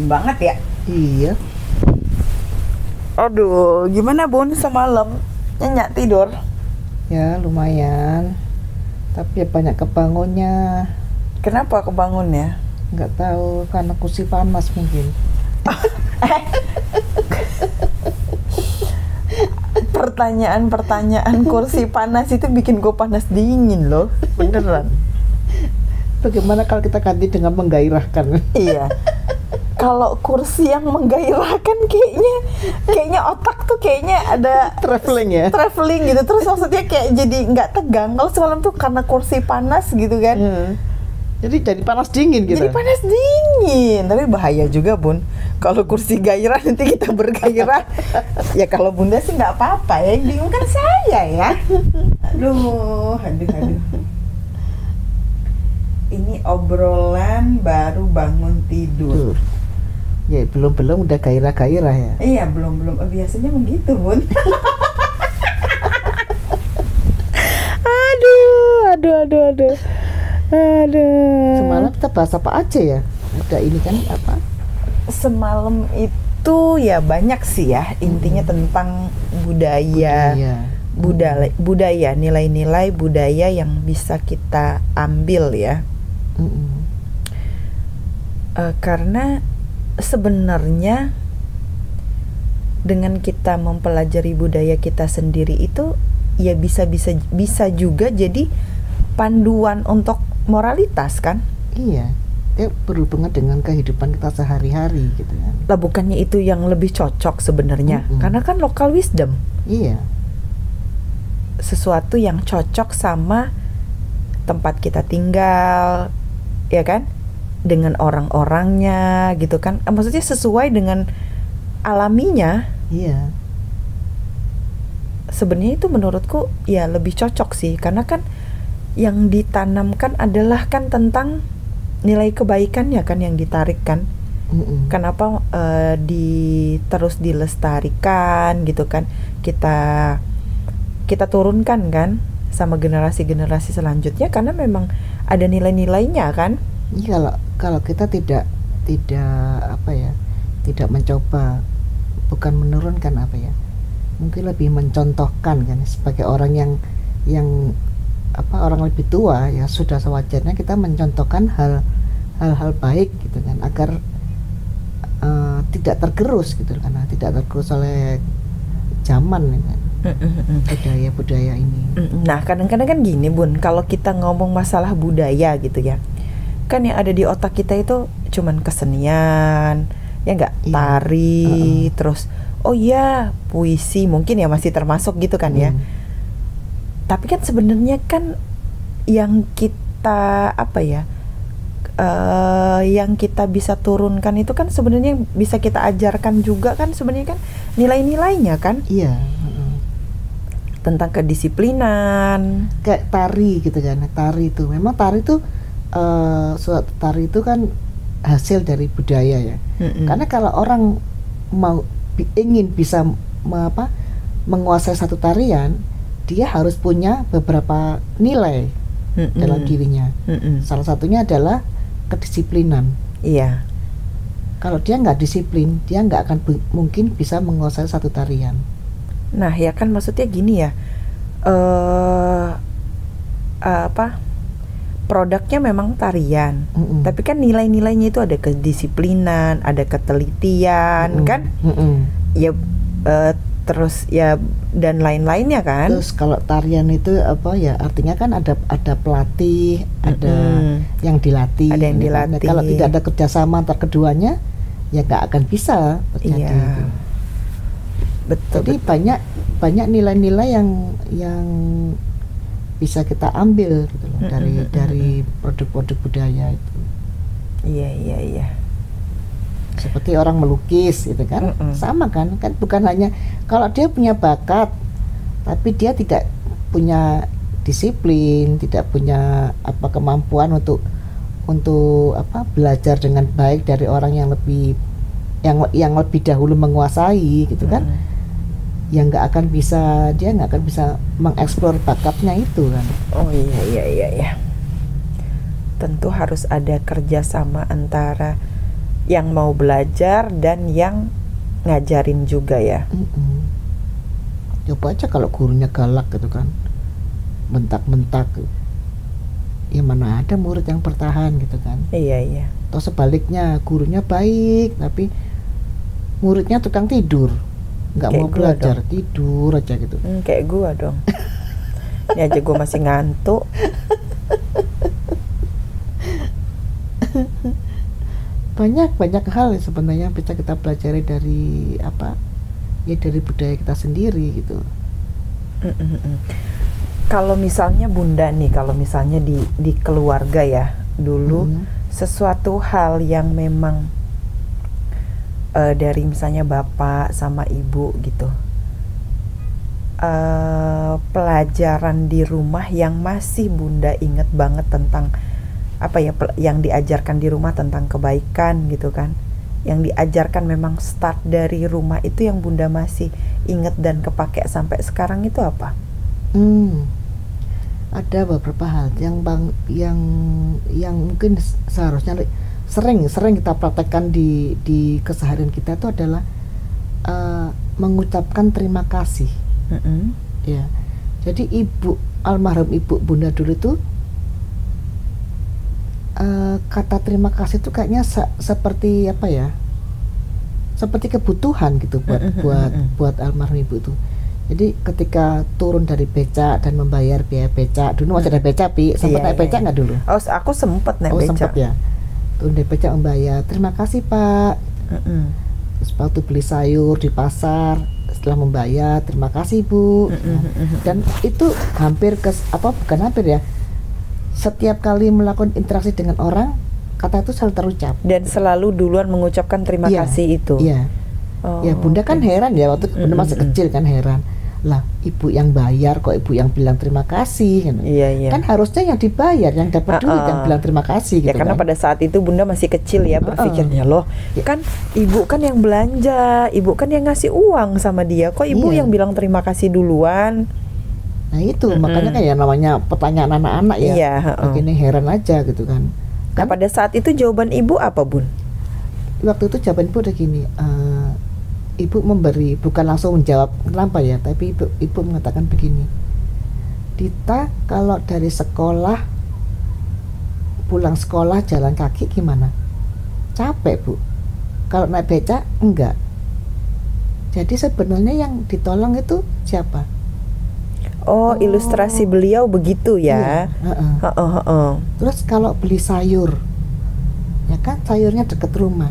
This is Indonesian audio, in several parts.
malam banget ya. Iya. Aduh, gimana Bun semalam? Nyenyak tidur? Ya lumayan. Tapi ya banyak kebangunnya. Kenapa kebangun ya? Nggak tahu, karena kursi panas mungkin. Pertanyaan kursi panas itu bikin gue panas dingin loh. Beneran. Bagaimana kalau kita ganti dengan menggairahkan? Iya. Kalau kursi yang menggairahkan kayaknya otak tuh kayaknya ada Traveling ya? Traveling gitu. Terus maksudnya kayak jadi nggak tegang. Kalau semalam tuh karena kursi panas gitu kan. Jadi panas dingin gitu. Jadi panas dingin. Tapi bahaya juga Bun. Kalau kursi gairah nanti kita bergairah. Ya kalau Bunda sih nggak apa-apa ya. Yang bingung kan saya ya. Aduh. Ini obrolan baru bangun tidur. Ya belum udah gairah-gairah ya. Iya belum. Biasanya begitu Bun. Aduh. Semalam kita bahas apa aja ya? Ada ini kan apa? Semalam itu ya banyak sih ya. Intinya tentang budaya, nilai-nilai budaya yang bisa kita ambil ya. Karena sebenarnya dengan kita mempelajari budaya kita sendiri itu ya bisa juga jadi panduan untuk moralitas kan? Iya, dia berhubungan dengan kehidupan kita sehari-hari gitu kan. Lah bukannya itu yang lebih cocok sebenarnya? Karena kan local wisdom. Iya. Sesuatu yang cocok sama tempat kita tinggal, ya kan? Dengan orang-orangnya gitu kan. Maksudnya sesuai dengan alaminya. Iya. Sebenarnya itu menurutku ya lebih cocok sih, karena kan yang ditanamkan adalah kan tentang nilai kebaikannya kan yang ditarik kan. Kenapa terus dilestarikan gitu kan, kita turunkan kan sama generasi-generasi selanjutnya karena memang ada nilai-nilainya kan. Iya, kalau kita tidak apa ya, tidak mencoba, bukan menurunkan apa ya, mungkin lebih mencontohkan kan sebagai orang yang orang lebih tua ya, sudah sewajarnya kita mencontohkan hal-hal baik gitu kan, agar tidak tergerus gitu, karena tidak tergerus oleh zaman kan, budaya ini. Nah kadang-kadang kan gini Bun, kalau kita ngomong masalah budaya gitu ya, kan yang ada di otak kita itu cuman kesenian ya nggak, tari, terus oh ya puisi mungkin ya masih termasuk gitu kan ya. Tapi kan sebenarnya kan yang kita yang kita bisa turunkan itu kan sebenarnya bisa kita ajarkan juga kan, sebenarnya kan nilai-nilainya kan. Iya. Tentang kedisiplinan. Kayak tari gitu kan. Tari itu memang suatu tari itu kan hasil dari budaya ya. Karena kalau orang ingin bisa menguasai satu tarian, dia harus punya beberapa nilai dalam dirinya. Salah satunya adalah kedisiplinan. Iya. Kalau dia nggak disiplin, dia nggak akan mungkin bisa menguasai satu tarian. Nah ya kan maksudnya gini ya, produknya memang tarian, tapi kan nilai-nilainya itu ada kedisiplinan, ada ketelitian kan, ya terus ya dan lain-lainnya kan. Terus kalau tarian itu apa ya, artinya kan ada pelatih, ada yang dilatih. Ada yang dilatih. Kalau tidak ada kerjasama antar keduanya, ya nggak akan bisa terjadi. Iya. Betul. Jadi banyak nilai-nilai yang bisa kita ambil gitu loh, dari produk-produk budaya itu. Iya. Seperti orang melukis gitu kan, sama kan bukan hanya kalau dia punya bakat tapi dia tidak punya disiplin, tidak punya kemampuan untuk belajar dengan baik dari orang yang lebih dahulu menguasai gitu kan, dia nggak akan bisa mengeksplor bakatnya itu kan. Oh iya. Tentu harus ada kerjasama antara yang mau belajar dan yang ngajarin juga ya. Coba aja kalau gurunya galak gitu kan, bentak-bentak, ya mana ada murid yang bertahan gitu kan. Iya. Atau sebaliknya, gurunya baik tapi muridnya tukang tidur, nggak mau belajar, tidur aja gitu. Kayak gua dong. Ini aja gua masih ngantuk. Banyak hal sebenarnya bisa kita pelajari dari dari budaya kita sendiri gitu. Kalau misalnya Bunda nih, kalau misalnya di keluarga ya dulu, sesuatu hal yang memang dari misalnya bapak sama ibu gitu, pelajaran di rumah yang masih Bunda inget banget tentang yang diajarkan di rumah tentang kebaikan gitu kan, yang diajarkan memang start dari rumah, itu yang Bunda masih inget dan kepake sampai sekarang itu apa? Ada beberapa hal yang mungkin seharusnya sering kita praktekkan di keseharian kita itu adalah mengucapkan terima kasih. Ya, jadi almarhum ibu Bunda dulu itu kata terima kasih itu kayaknya seperti seperti kebutuhan gitu buat almarhum ibu itu. Jadi ketika turun dari becak dan membayar biaya becak, dulu masih ada becak, sempat naik becak nggak dulu? Oh, aku sempat naik becak. Sempat ya. Turun dari becak membayar, terima kasih Pak. Terus waktu beli sayur di pasar, setelah membayar, terima kasih Bu. Dan itu bukan hampir ya. Setiap kali melakukan interaksi dengan orang, kata itu selalu terucap. Dan selalu duluan mengucapkan terima kasih itu. Iya. Ya Bunda kan heran ya, waktu Bunda masih kecil kan heran. Lah, ibu yang bayar kok ibu yang bilang terima kasih gitu. Iya. Kan harusnya yang dibayar, yang dapat duit yang bilang terima kasih gitu. Ya karena pada saat itu Bunda masih kecil ya, berpikirnya loh, kan ibu kan yang belanja, ibu kan yang ngasih uang sama dia, kok ibu yang bilang terima kasih duluan. Nah itu makanya kayak namanya pertanyaan anak-anak ya. Iya, begini heran aja gitu kan. Nah pada saat itu jawaban ibu apa Bun? Waktu itu jawaban ibu udah gini, ibu memberi, bukan langsung menjawab kenapa ya, tapi ibu mengatakan begini, Dita kalau dari sekolah pulang sekolah jalan kaki gimana? Capek Bu. Kalau naik becak enggak. Jadi sebenarnya yang ditolong itu siapa? Oh, ilustrasi beliau begitu ya. Iya, Terus kalau beli sayur, ya kan sayurnya dekat rumah.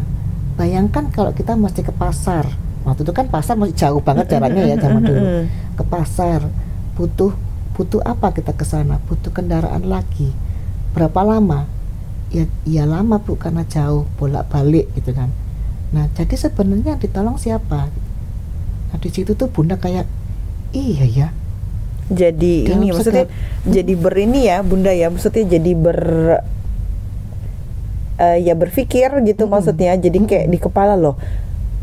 Bayangkan kalau kita mesti ke pasar. Waktu itu kan pasar masih jauh banget jaraknya ya zaman dulu. Ke pasar butuh apa kita ke sana? Butuh kendaraan lagi. Berapa lama? Ya lama Bu, karena jauh, bolak-balik gitu kan. Nah, jadi sebenarnya yang ditolong siapa? Nah, di situ tuh Bunda kayak iya ya. Jadi ini maksudnya jadi berini ya Bunda ya, maksudnya jadi berpikir gitu maksudnya, jadi kayak di kepala loh,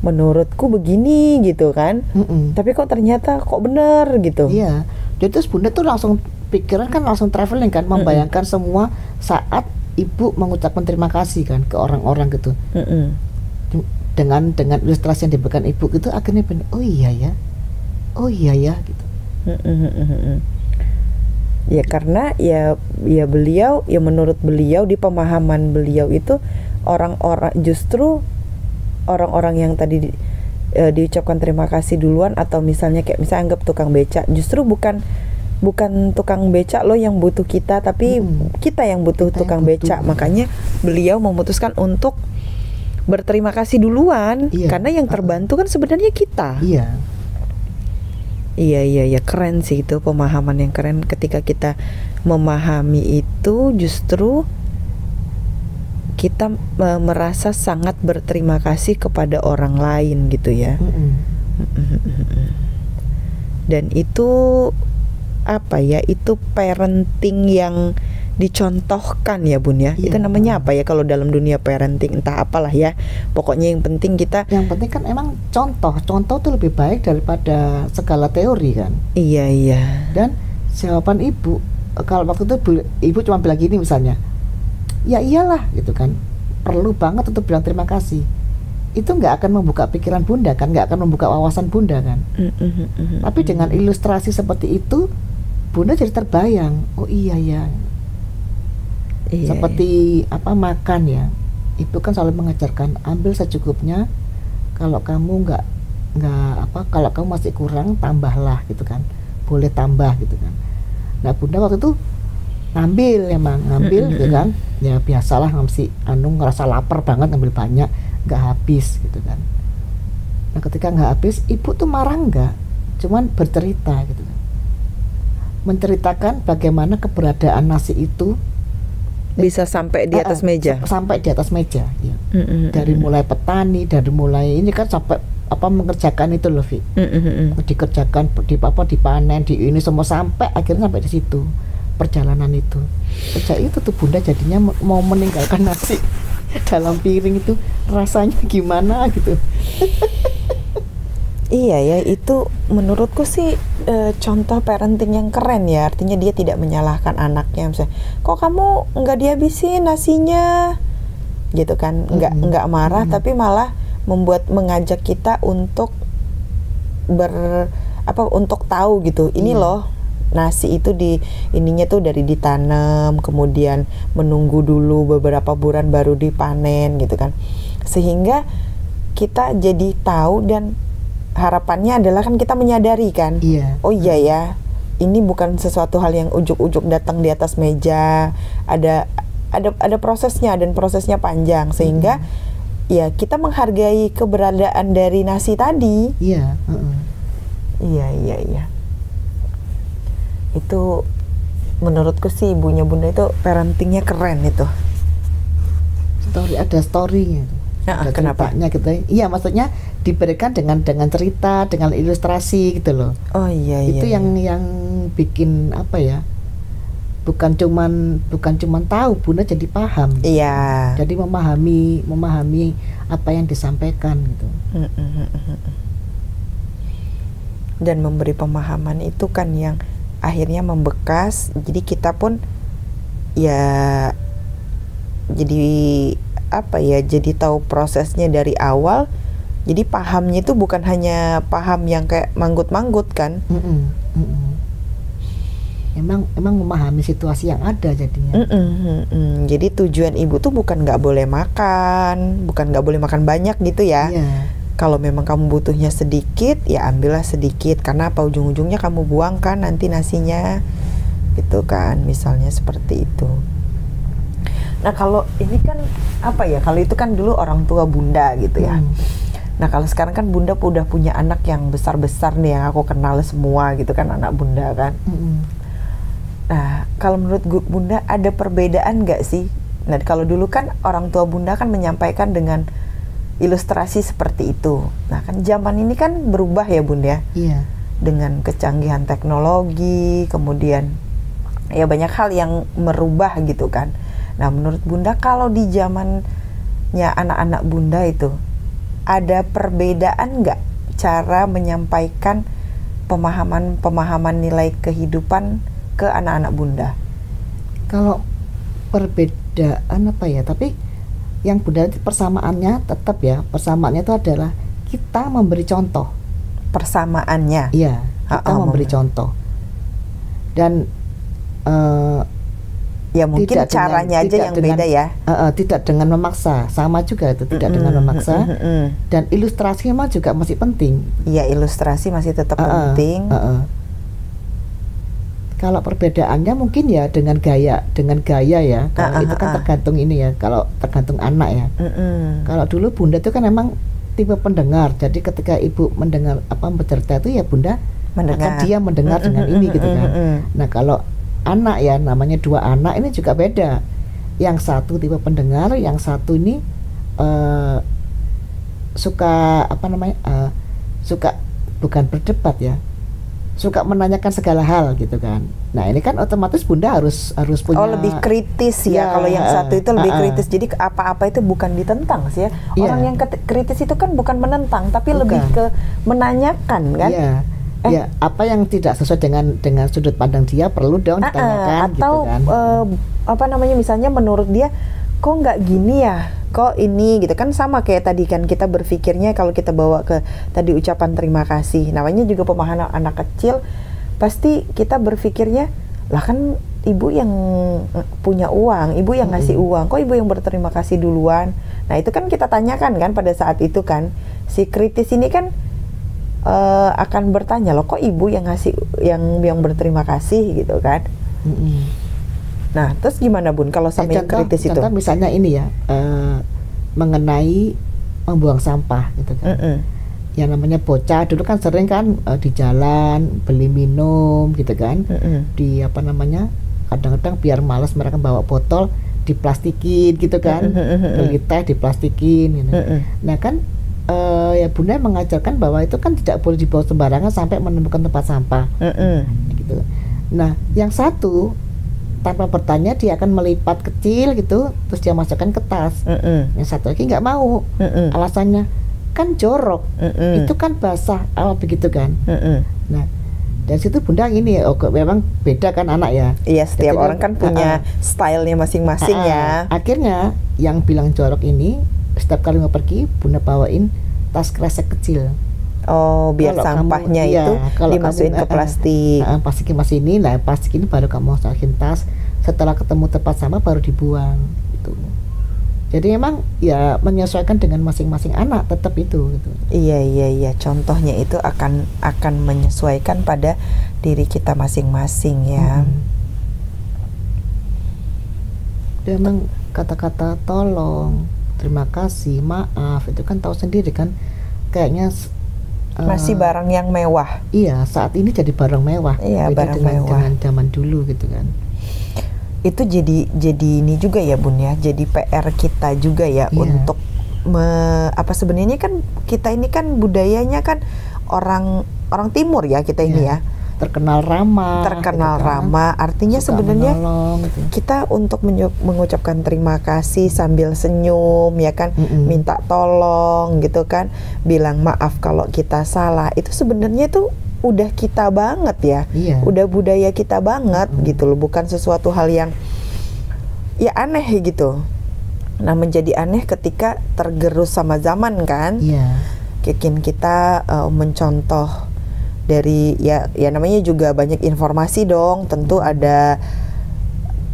menurutku begini gitu kan, tapi kok ternyata kok bener gitu. Iya, jadi terus Bunda tuh langsung pikiran kan langsung traveling kan, membayangkan semua saat ibu mengucapkan terima kasih kan ke orang-orang gitu. Dengan ilustrasi yang diberikan ibu gitu, akhirnya bener, oh iya ya gitu. Ya karena ya beliau, ya menurut beliau, di pemahaman beliau itu justru orang-orang yang tadi diucapkan terima kasih duluan, atau misalnya kayak misalnya anggap tukang becak, justru bukan tukang becak loh yang butuh kita, tapi kita yang butuh tukang becak. Makanya beliau memutuskan untuk berterima kasih duluan, karena yang terbantu kan sebenarnya kita. Iya, keren sih itu, pemahaman yang keren. Ketika kita memahami itu, justru kita merasa sangat berterima kasih kepada orang lain gitu ya. Dan itu itu parenting yang dicontohkan ya Bun ya. Itu namanya apa ya kalau dalam dunia parenting, entah apalah ya. Pokoknya yang penting yang penting kan emang contoh tuh lebih baik daripada segala teori kan. Iya. Dan jawaban ibu, kalau waktu itu ibu cuma bilang gini misalnya, ya iyalah gitu kan, perlu banget untuk bilang terima kasih, itu nggak akan membuka pikiran bunda kan, nggak akan membuka wawasan bunda kan. Tapi dengan ilustrasi seperti itu, bunda jadi terbayang, oh iya ya. Seperti apa makan ya, ibu kan selalu mengajarkan ambil secukupnya, kalau kamu nggak kalau kamu masih kurang tambahlah gitu kan, boleh tambah gitu kan. Nah bunda waktu itu ngambil gitu kan, ya biasalah masih ngerasa lapar banget, ngambil banyak, nggak habis gitu kan. Nah ketika nggak habis, ibu tuh marah nggak, cuman bercerita gitu kan, menceritakan bagaimana keberadaan nasi itu bisa sampai di atas meja, sampai di atas meja ya. Dari mulai petani, dari mulai ini kan sampai mengerjakan itu loh, Vi. Dikerjakan, dipanen, di ini semua sampai akhirnya sampai di situ perjalanan itu. Sejak itu tuh bunda jadinya mau meninggalkan nasi dalam piring itu rasanya gimana gitu. Iya ya, itu menurutku sih contoh parenting yang keren ya. Artinya dia tidak menyalahkan anaknya, misalnya, kok kamu nggak dihabisin nasinya, gitu kan? Nggak marah, tapi malah mengajak kita untuk untuk tahu gitu. Ini loh nasi itu ininya tuh dari ditanam, kemudian menunggu dulu beberapa bulan baru dipanen gitu kan. Sehingga kita jadi tahu, dan harapannya adalah kan kita menyadari kan, oh iya ya, ini bukan sesuatu hal yang ujuk-ujuk datang di atas meja, ada prosesnya, dan prosesnya panjang, sehingga ya kita menghargai keberadaan dari nasi tadi. Iya. Itu menurutku sih ibunya bunda itu parentingnya keren itu. Ada story-nya. Ada kenapa? Gitu. Iya, maksudnya diberikan dengan cerita, dengan ilustrasi gitu loh. Oh iya. Itu yang bikin apa ya? Bukan cuman tahu, bunda jadi paham. Iya. Jadi memahami apa yang disampaikan gitu. Dan memberi pemahaman itu kan yang akhirnya membekas. Jadi kita pun ya jadi jadi tahu prosesnya dari awal. Jadi pahamnya itu bukan hanya paham yang kayak manggut-manggut kan. Emang memahami situasi yang ada jadinya. Jadi tujuan ibu tuh bukan nggak boleh makan banyak gitu ya. Kalau memang kamu butuhnya sedikit, ya ambillah sedikit, karena apa, ujung-ujungnya kamu buang kan nanti nasinya, gitu kan, misalnya seperti itu. Nah kalau ini kan kalau itu kan dulu orang tua bunda gitu ya. Nah kalau sekarang kan bunda udah punya anak yang besar-besar nih, yang aku kenal semua gitu kan, anak bunda kan. Nah kalau menurut bunda ada perbedaan nggak sih? Nah kalau dulu kan orang tua bunda kan menyampaikan dengan ilustrasi seperti itu. Nah kan zaman ini kan berubah ya bunda. Iya. Dengan kecanggihan teknologi, kemudian ya banyak hal yang merubah gitu kan. Nah menurut bunda kalau di zamannya anak-anak bunda itu ada perbedaan nggak cara menyampaikan pemahaman nilai kehidupan ke anak-anak bunda? Kalau perbedaan tapi yang bunda itu persamaannya tetap ya, persamaannya itu adalah kita memberi contoh. Persamaannya? Iya, kita memberi contoh. Dan ya mungkin caranya aja yang beda ya. Tidak dengan memaksa, sama juga itu, tidak dengan memaksa. Dan ilustrasi memang juga masih penting. Iya, ilustrasi masih tetap penting. Kalau perbedaannya mungkin ya dengan gaya ya. Kalau itu kan tergantung ini ya, kalau tergantung anak ya. Kalau dulu bunda itu kan emang tipe pendengar. Jadi ketika ibu mendengar bercerita itu ya bunda mendengar. Akan dia mendengar dengan ini gitu kan. Nah kalau anak ya, namanya dua anak ini juga beda. Yang satu tipe pendengar, yang satu ini suka suka bukan berdebat ya, suka menanyakan segala hal gitu kan. Nah ini kan otomatis bunda harus punya. Lebih kritis ya. Kalau yang satu itu lebih kritis. Jadi apa-apa itu bukan ditentang sih ya. Orang yang kritis itu kan bukan menentang, tapi lebih ke menanyakan kan. Ya apa yang tidak sesuai dengan sudut pandang dia perlu dong ditanyakan. Atau gitu kan. misalnya menurut dia kok nggak gini ya, kok ini gitu kan, sama kayak tadi kan kita berpikirnya kalau kita bawa ke tadi ucapan terima kasih, namanya juga pemahaman anak kecil, pasti kita berpikirnya lah kan ibu yang punya uang, ibu yang ngasih uang, kok ibu yang berterima kasih duluan. Nah itu kan kita tanyakan kan pada saat itu kan, si kritis ini kan akan bertanya loh, kok ibu yang ngasih, yang berterima kasih gitu kan. Nah, terus gimana Bun kalau sama yang kritis itu? Contoh misalnya ini ya, mengenai membuang sampah gitu kan. Yang namanya bocah dulu kan sering kan di jalan beli minum gitu kan. Di apa namanya, kadang-kadang biar malas mereka bawa botol diplastikin gitu kan. Beli teh diplastikin gitu. Nah kan ya Bunda mengajarkan bahwa itu kan tidak boleh dibawa sembarangan sampai menemukan tempat sampah. Gitu. Nah, yang satu tanpa bertanya dia akan melipat kecil gitu, terus dia masukkan ke tas. Yang satu lagi nggak mau, alasannya kan jorok, itu kan basah, begitu kan. Nah dari situ Bunda ini memang beda kan anak ya. Iya, setiap orang kan punya stylenya masing-masing ya. Akhirnya yang bilang jorok ini setiap kali mau pergi Bunda bawain tas kresek kecil. Oh, biar kalau sampahnya kamu, itu dimasukin ke plastik. Plastikin mas ini, nah plastik ini baru kamu masukin tas. Setelah ketemu tempat sampah baru dibuang. Gitu. Jadi memang ya menyesuaikan dengan masing-masing anak, tetap itu. Gitu. Iya. Contohnya itu akan menyesuaikan pada diri kita masing-masing ya. Dan memang kata-kata tolong, terima kasih, maaf itu kan tahu sendiri kan, kayaknya masih barang yang mewah. Iya, saat ini jadi barang mewah. Iya, barang mewah. Dengan zaman dulu gitu kan. Itu jadi ini juga ya Bun ya. Jadi PR kita juga ya untuk apa sebenarnya kan kita ini kan budayanya kan orang timur ya kita ini ya. Terkenal ramah. Terkenal gitu ramah. Artinya sebenarnya gitu. Kita untuk mengucapkan terima kasih sambil senyum ya kan, minta tolong gitu kan, bilang maaf kalau kita salah, itu sebenarnya tuh udah kita banget ya. Udah budaya kita banget gitu loh, bukan sesuatu hal yang ya aneh gitu. Nah, menjadi aneh ketika tergerus sama zaman kan. Kita mencontoh dari ya namanya juga banyak informasi dong, tentu ada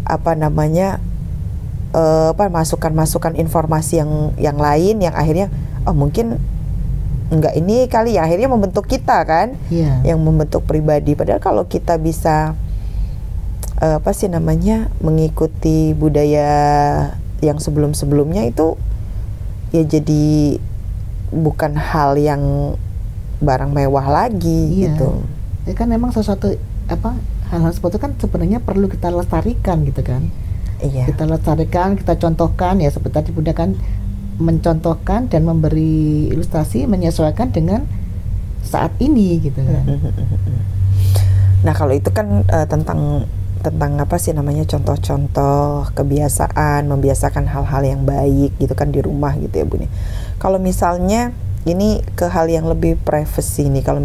apa namanya masukan informasi yang lain yang akhirnya mungkin enggak ini kali ya, akhirnya membentuk kita kan, yang membentuk pribadi. Padahal kalau kita bisa mengikuti budaya yang sebelumnya itu ya jadi bukan hal yang barang mewah lagi gitu. Ya kan memang sesuatu hal-hal seperti itu kan sebenarnya perlu kita lestarikan gitu kan. Kita lestarikan, kita contohkan ya, seperti tadi Bunda kan mencontohkan dan memberi ilustrasi menyesuaikan dengan saat ini gitu kan. Nah, kalau itu kan tentang contoh-contoh kebiasaan, membiasakan hal-hal yang baik gitu kan di rumah gitu ya Bunda. Kalau misalnya ini ke hal yang lebih privacy nih, kalau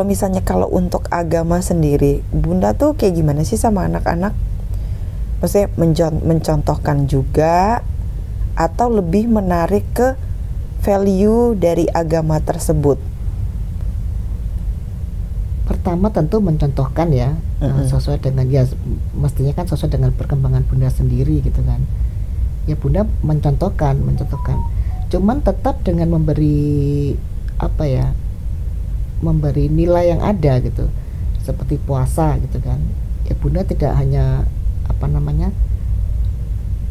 misalnya kalau untuk agama sendiri, Bunda tuh kayak gimana sih sama anak-anak? Maksudnya mencontohkan juga atau lebih menarik ke value dari agama tersebut? Pertama tentu mencontohkan ya, sesuai dengan mestinya kan sesuai dengan perkembangan Bunda sendiri gitu kan. Ya Bunda mencontohkan. Cuman tetap dengan memberi memberi nilai yang ada gitu, seperti puasa gitu kan. Ya Bunda tidak hanya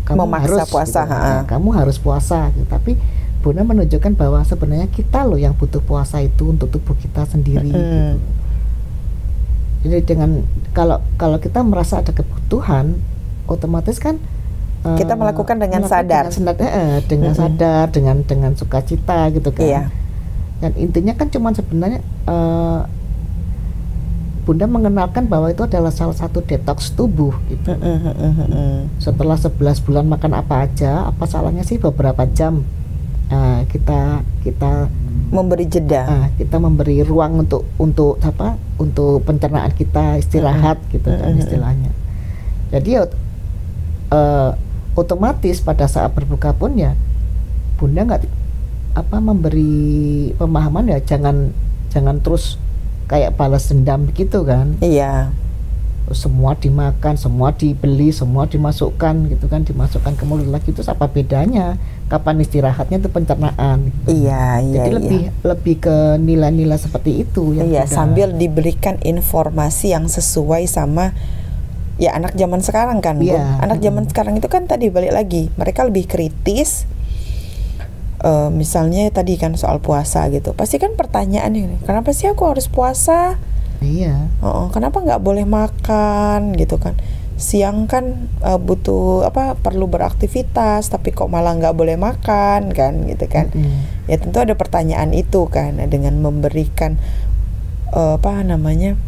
kamu memaksa harus puasa, gitu, kamu harus puasa gitu. Tapi Bunda menunjukkan bahwa sebenarnya kita loh yang butuh puasa itu untuk tubuh kita sendiri gitu. Jadi dengan kalau kita merasa ada kebutuhan, otomatis kan kita melakukan dengan sadar, dengan sukacita gitu kan. Dan intinya kan cuma sebenarnya Bunda mengenalkan bahwa itu adalah salah satu detox tubuh gitu. Setelah 11 bulan makan apa aja, apa salahnya sih beberapa jam kita memberi jeda, kita memberi ruang untuk pencernaan kita, istirahat gitu kan istilahnya. Jadi otomatis pada saat berbuka pun ya Bunda nggak memberi pemahaman ya, jangan terus kayak balas dendam gitu kan. Iya. Semua dimakan, semua dibeli, semua dimasukkan gitu kan, dimasukkan ke mulut lagi, itu apa bedanya? Kapan istirahatnya itu pencernaan gitu. Iya. Jadi lebih ke nilai-nilai seperti itu yang sambil diberikan informasi yang sesuai sama ya anak zaman sekarang kan, Bu. Anak zaman sekarang itu kan tadi balik lagi, mereka lebih kritis. Misalnya tadi kan soal puasa gitu, pasti kan pertanyaannya, kenapa sih aku harus puasa? Iya. Kenapa nggak boleh makan gitu kan? Siang kan butuh perlu beraktivitas, tapi kok malah nggak boleh makan kan gitu kan? Ya tentu ada pertanyaan itu kan. Gitu, memberikan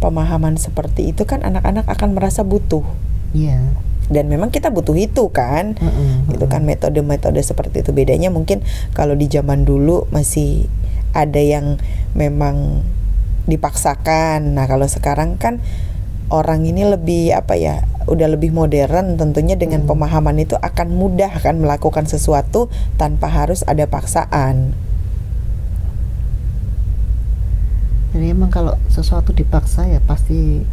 pemahaman seperti itu kan anak-anak akan merasa butuh. Iya. Dan memang kita butuh itu kan, gitu kan, metode-metode seperti itu. Bedanya mungkin kalau di zaman dulu masih ada yang memang dipaksakan. Nah kalau sekarang kan orang ini lebih udah lebih modern, tentunya dengan pemahaman itu akan mudah kan melakukan sesuatu tanpa harus ada paksaan. Jadi emang kalau sesuatu dipaksa ya pasti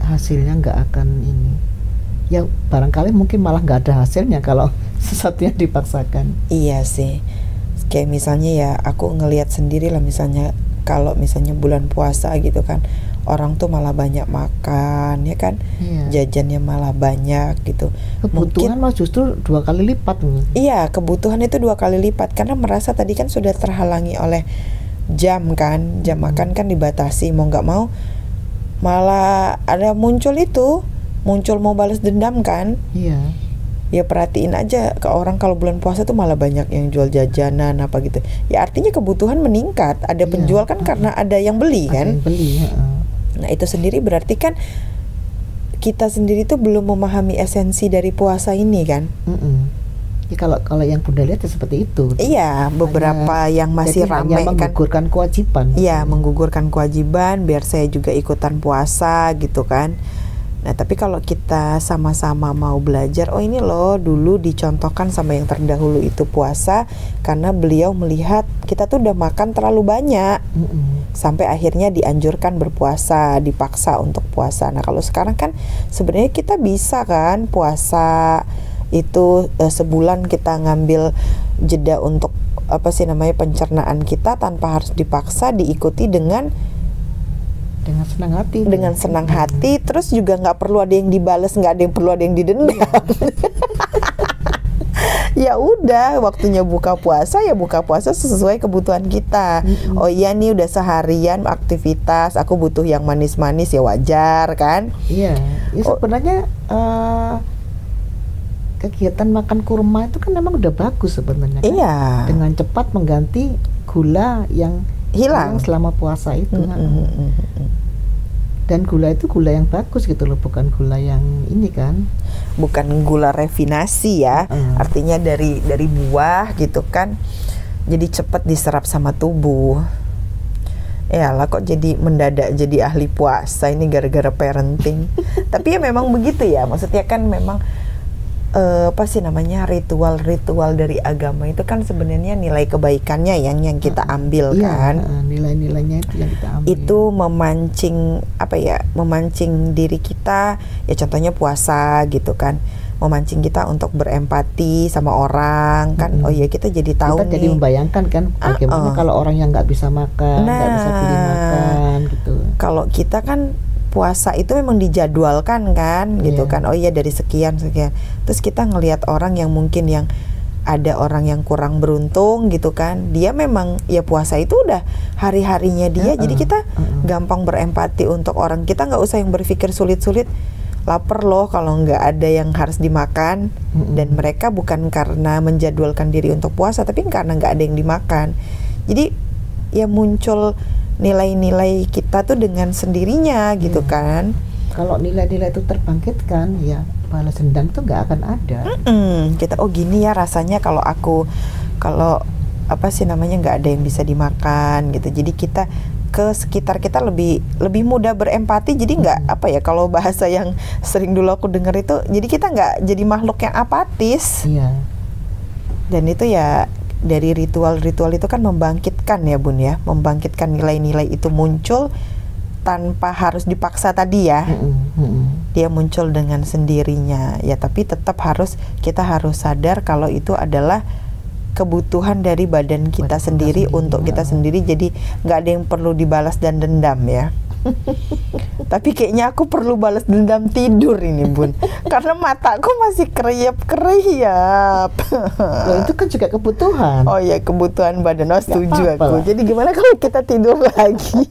hasilnya nggak akan ini. Ya barangkali mungkin malah nggak ada hasilnya kalau sesuatu yang dipaksakan. Iya sih. Kayak misalnya ya aku ngelihat sendiri lah, misalnya kalau misalnya bulan puasa gitu kan, orang tuh malah banyak makan ya kan, jajannya malah banyak gitu. Kebutuhan malah justru 2 kali lipat. Iya, kebutuhan itu 2 kali lipat karena merasa tadi kan sudah terhalangi oleh jam kan, jam makan kan dibatasi, mau nggak mau malah ada muncul mau balas dendam kan. Iya. Ya perhatiin aja ke orang kalau bulan puasa tuh malah banyak yang jual jajanan apa gitu. Ya artinya kebutuhan meningkat, ada penjual kan karena ada yang beli kan. Nah itu sendiri berarti kan kita sendiri tuh belum memahami esensi dari puasa ini kan. Ya, kalau yang Bunda lihat ya seperti itu. Iya, beberapa yang masih ramai kan menggugurkan kewajiban. Iya, menggugurkan kewajiban biar saya juga ikutan puasa gitu kan. Nah, tapi kalau kita sama-sama mau belajar, oh ini loh dulu dicontohkan sama yang terdahulu itu puasa karena beliau melihat kita tuh udah makan terlalu banyak. Sampai akhirnya dianjurkan berpuasa, dipaksa untuk puasa. Nah, kalau sekarang kan sebenarnya kita bisa kan puasa itu sebulan kita ngambil jeda untuk pencernaan kita tanpa harus dipaksa, diikuti dengan senang hati. Dengan senang hati, terus juga nggak perlu ada yang dibales, nggak ada yang perlu ada yang didendam. Ya udah, waktunya buka puasa ya buka puasa sesuai kebutuhan kita. Oh iya nih udah seharian aktivitas, aku butuh yang manis-manis ya wajar kan? Iya. Ya sebenarnya kegiatan makan kurma itu kan memang udah bagus sebenarnya kan? Iya. Dengan cepat mengganti gula yang hilang selama puasa itu. Dan gula itu gula yang bagus gitu loh, bukan gula yang ini kan, bukan gula refinasi ya. Artinya dari buah gitu kan, jadi cepat diserap sama tubuh. Yalah kok jadi mendadak jadi ahli puasa ini gara-gara parenting. Tapi ya memang begitu ya, maksudnya kan memang ritual-ritual dari agama itu kan sebenarnya nilai kebaikannya yang kita ambil kan. Nilai-nilainya itu yang kita ambil. Itu memancing diri kita ya, contohnya puasa gitu kan, memancing kita untuk berempati sama orang kan. Oh ya kita jadi tahu kita jadi membayangkan kan bagaimana kalau orang yang nggak bisa makan, nggak bisa beli makan gitu. Kalau kita kan puasa itu memang dijadwalkan kan gitu kan. Oh iya dari sekian. Terus kita ngelihat orang yang mungkin yang ada orang yang kurang beruntung gitu kan. Dia memang ya puasa itu udah hari-harinya dia. Jadi kita gampang berempati untuk orang. Kita nggak usah yang berpikir sulit-sulit. Lapar loh kalau nggak ada yang harus dimakan. Dan mereka bukan karena menjadwalkan diri untuk puasa, tapi karena nggak ada yang dimakan. Jadi ya muncul nilai-nilai kita tuh dengan sendirinya gitu kan. Kalau nilai-nilai itu terbangkitkan ya balas dendam tuh nggak akan ada. Kita gini ya rasanya kalau nggak ada yang bisa dimakan gitu. Jadi kita ke sekitar kita lebih mudah berempati. Jadi nggak apa ya, kalau bahasa yang sering dulu aku dengar itu, jadi kita nggak jadi makhluk yang apatis. Iya. Dan itu ya dari ritual-ritual itu kan membangkitkan ya Bun ya, membangkitkan nilai-nilai itu muncul tanpa harus dipaksa tadi ya. Dia muncul dengan sendirinya ya, tapi tetap kita harus sadar kalau itu adalah kebutuhan dari badan kita sendiri untuk kita sendiri. Jadi nggak ada yang perlu dibalas dan dendam ya. Tapi kayaknya aku perlu balas dendam tidur ini Bun, karena mataku masih kereyap. Itu kan juga kebutuhan. Oh ya, kebutuhan badan. Oh, setuju aku. Jadi gimana kalau kita tidur lagi?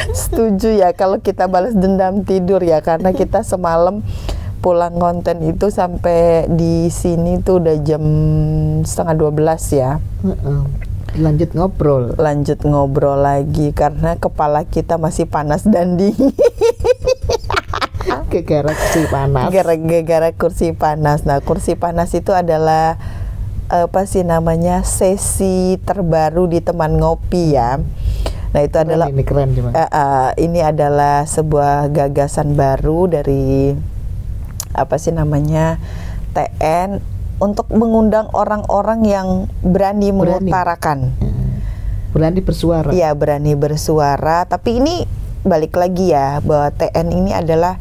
Setuju ya kalau kita balas dendam tidur ya, karena kita semalam pulang konten itu sampai di sini tuh udah jam 11:30 ya. Lanjut ngobrol lagi karena kepala kita masih panas dan dingin. Gara-gara kursi panas. Nah, kursi panas itu adalah apa sih namanya, sesi terbaru di teman ngopi ya. Nah, itu adalah ini adalah sebuah gagasan baru dari apa sih namanya, TN, untuk mengundang orang-orang yang berani mengutarakan, berani bersuara. Iya, berani bersuara. Tapi ini balik lagi ya, bahwa TN ini adalah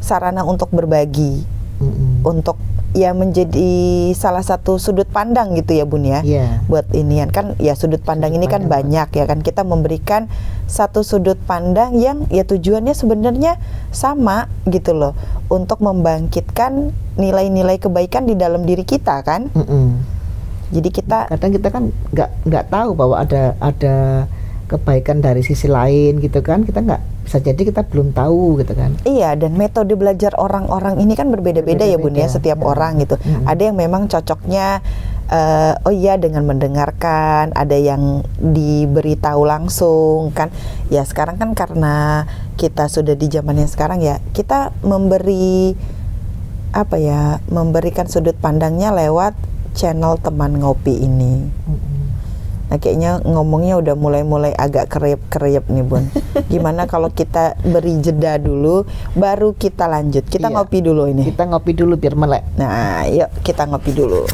sarana untuk berbagi, untuk ya menjadi salah satu sudut pandang gitu ya Bun ya. Buat inian kan ya, sudut pandang ini kan banyak ya kan, kita memberikan satu sudut pandang yang ya tujuannya sebenarnya sama gitu loh, untuk membangkitkan nilai-nilai kebaikan di dalam diri kita kan. Jadi kadang kita kan nggak tahu bahwa ada kebaikan dari sisi lain gitu kan, kita bisa jadi kita belum tahu gitu kan. Iya, dan metode belajar orang-orang ini kan berbeda-beda ya Bun ya, setiap orang gitu. Ada yang memang cocoknya oh iya dengan mendengarkan, ada yang diberitahu langsung kan. Ya sekarang kan karena kita sudah di zaman yang sekarang ya, kita memberikan sudut pandangnya lewat channel teman ngopi ini. Nah, kayaknya ngomongnya udah mulai agak kereyep nih Bun. Gimana kalau kita beri jeda dulu, baru kita lanjut. Kita ngopi dulu ini. Kita ngopi dulu biar melek. Nah, yuk kita ngopi dulu.